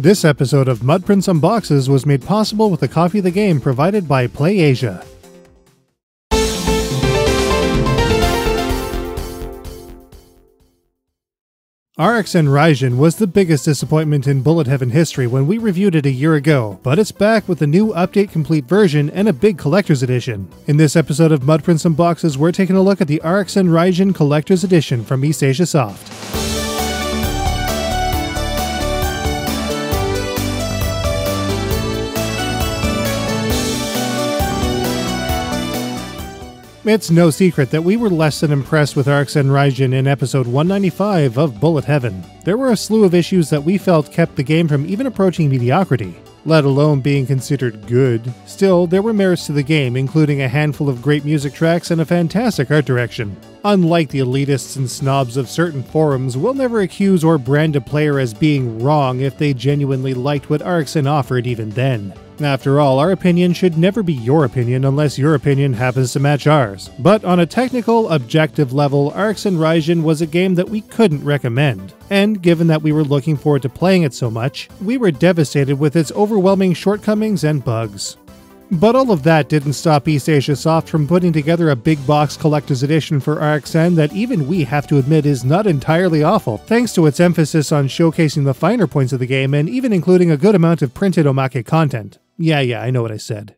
This episode of Mudprints Unboxes was made possible with a copy of the game provided by PlayAsia. RXN Raixin was the biggest disappointment in Bullet Heaven history when we reviewed it a year ago, but it's back with a new update-complete version and a big collector's edition. In this episode of Mudprints Unboxes, we're taking a look at the RXN Raixin Collector's Edition from Eastasiasoft. It's no secret that we were less than impressed with RXN Raixin in episode 195 of Bullet Heaven. There were a slew of issues that we felt kept the game from even approaching mediocrity, let alone being considered good. Still, there were merits to the game, including a handful of great music tracks and a fantastic art direction. Unlike the elitists and snobs of certain forums, we'll never accuse or brand a player as being wrong if they genuinely liked what RXN offered even then. After all, our opinion should never be your opinion unless your opinion happens to match ours. But on a technical, objective level, RXN Raixin was a game that we couldn't recommend. And given that we were looking forward to playing it so much, we were devastated with its overwhelming shortcomings and bugs. But all of that didn't stop Eastasiasoft from putting together a big box collector's edition for RXN that even we have to admit is not entirely awful, thanks to its emphasis on showcasing the finer points of the game and even including a good amount of printed omake content. Yeah, I know what I said.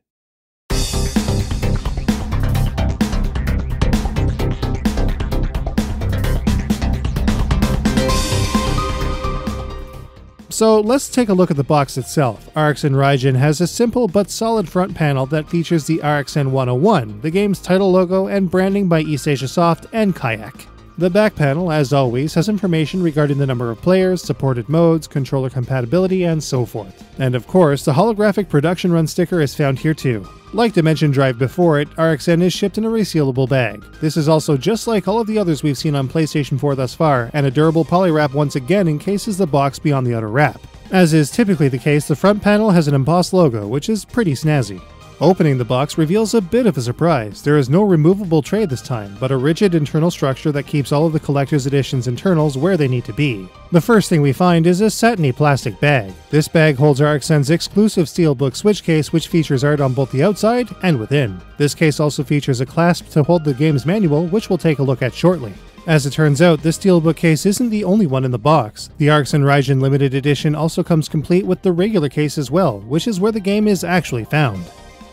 So let's take a look at the box itself. RXN Raixin has a simple but solid front panel that features the RXN 101, the game's title logo and branding by Eastasiasoft and Kayak. The back panel, as always, has information regarding the number of players, supported modes, controller compatibility, and so forth. And of course, the holographic production run sticker is found here too. Like Dimension Drive before it, RXN is shipped in a resealable bag. This is also just like all of the others we've seen on PlayStation 4 thus far, and a durable poly wrap once again encases the box beyond the outer wrap. As is typically the case, the front panel has an embossed logo, which is pretty snazzy. Opening the box reveals a bit of a surprise. There is no removable tray this time, but a rigid internal structure that keeps all of the collector's edition's internals where they need to be. The first thing we find is a satiny plastic bag. This bag holds RXN's exclusive steelbook switch case, which features art on both the outside and within. This case also features a clasp to hold the game's manual, which we'll take a look at shortly. As it turns out, this steelbook case isn't the only one in the box. The RXN Raixin Limited Edition also comes complete with the regular case as well, which is where the game is actually found.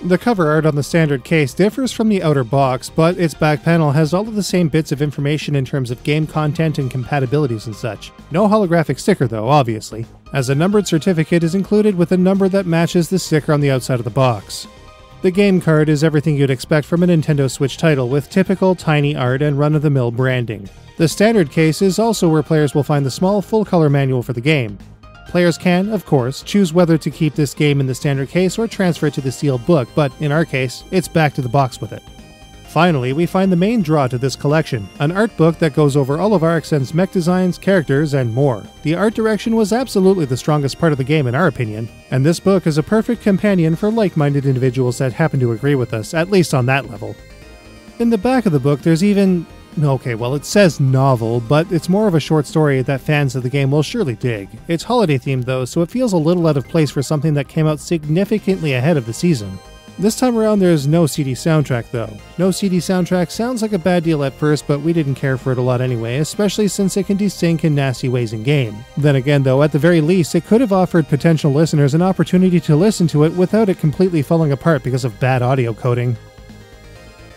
The cover art on the standard case differs from the outer box, but its back panel has all of the same bits of information in terms of game content and compatibilities and such. No holographic sticker though, obviously, as a numbered certificate is included with a number that matches the sticker on the outside of the box. The game card is everything you'd expect from a Nintendo Switch title, with typical tiny art and run-of-the-mill branding. The standard case is also where players will find the small full-color manual for the game. Players can, of course, choose whether to keep this game in the standard case or transfer it to the sealed book, but in our case, it's back to the box with it. Finally, we find the main draw to this collection, an art book that goes over all of RXN's mech designs, characters, and more. The art direction was absolutely the strongest part of the game in our opinion, and this book is a perfect companion for like-minded individuals that happen to agree with us, at least on that level. In the back of the book, there's even... okay, well, it says novel, but it's more of a short story that fans of the game will surely dig. It's holiday themed though, so it feels a little out of place for something that came out significantly ahead of the season. This time around there's no CD soundtrack though. No CD soundtrack sounds like a bad deal at first, but we didn't care for it a lot anyway, especially since it can desync in nasty ways in game. Then again though, at the very least, it could have offered potential listeners an opportunity to listen to it without it completely falling apart because of bad audio coding.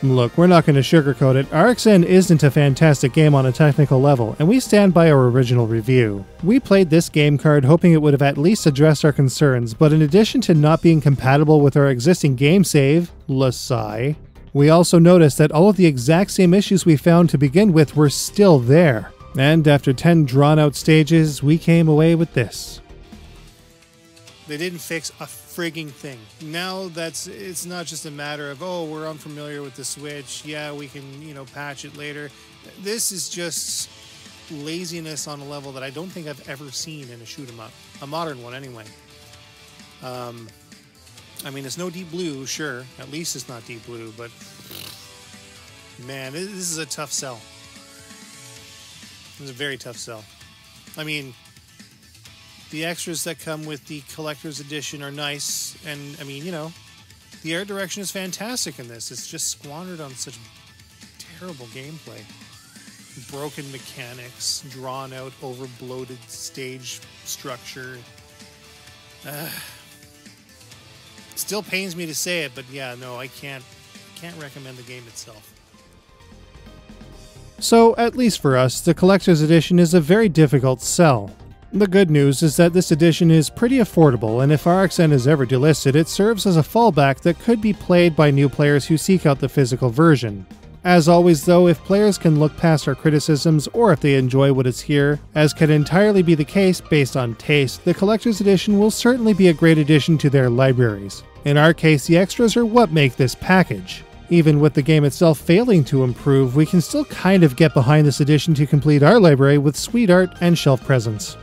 Look, we're not going to sugarcoat it. RXN isn't a fantastic game on a technical level, and we stand by our original review. We played this game card hoping it would have at least addressed our concerns, but in addition to not being compatible with our existing game save, sigh, we also noticed that all of the exact same issues we found to begin with were still there. And after 10 drawn-out stages, we came away with this. They didn't fix a frigging thing. Now it's not just a matter of, oh, we're unfamiliar with the Switch, yeah, we can, patch it later. This is just laziness on a level that I don't think I've ever seen in a shoot 'em up. A modern one, anyway. I mean, it's no Deep Blue, sure. At least it's not Deep Blue, but man, this is a tough sell. It's a very tough sell. I mean, The extras that come with the collector's edition are nice, and I mean, you know, the art direction is fantastic in this. It's just squandered on such terrible gameplay. Broken mechanics, drawn out, over-bloated stage structure. Still pains me to say it, but yeah, no, I can't recommend the game itself. So, at least for us, the collector's edition is a very difficult sell. The good news is that this edition is pretty affordable, and if RXN is ever delisted, it serves as a fallback that could be played by new players who seek out the physical version. As always though, if players can look past our criticisms, or if they enjoy what is here, as can entirely be the case based on taste, the collector's edition will certainly be a great addition to their libraries. In our case, the extras are what make this package. Even with the game itself failing to improve, we can still kind of get behind this edition to complete our library with sweet art and shelf presence.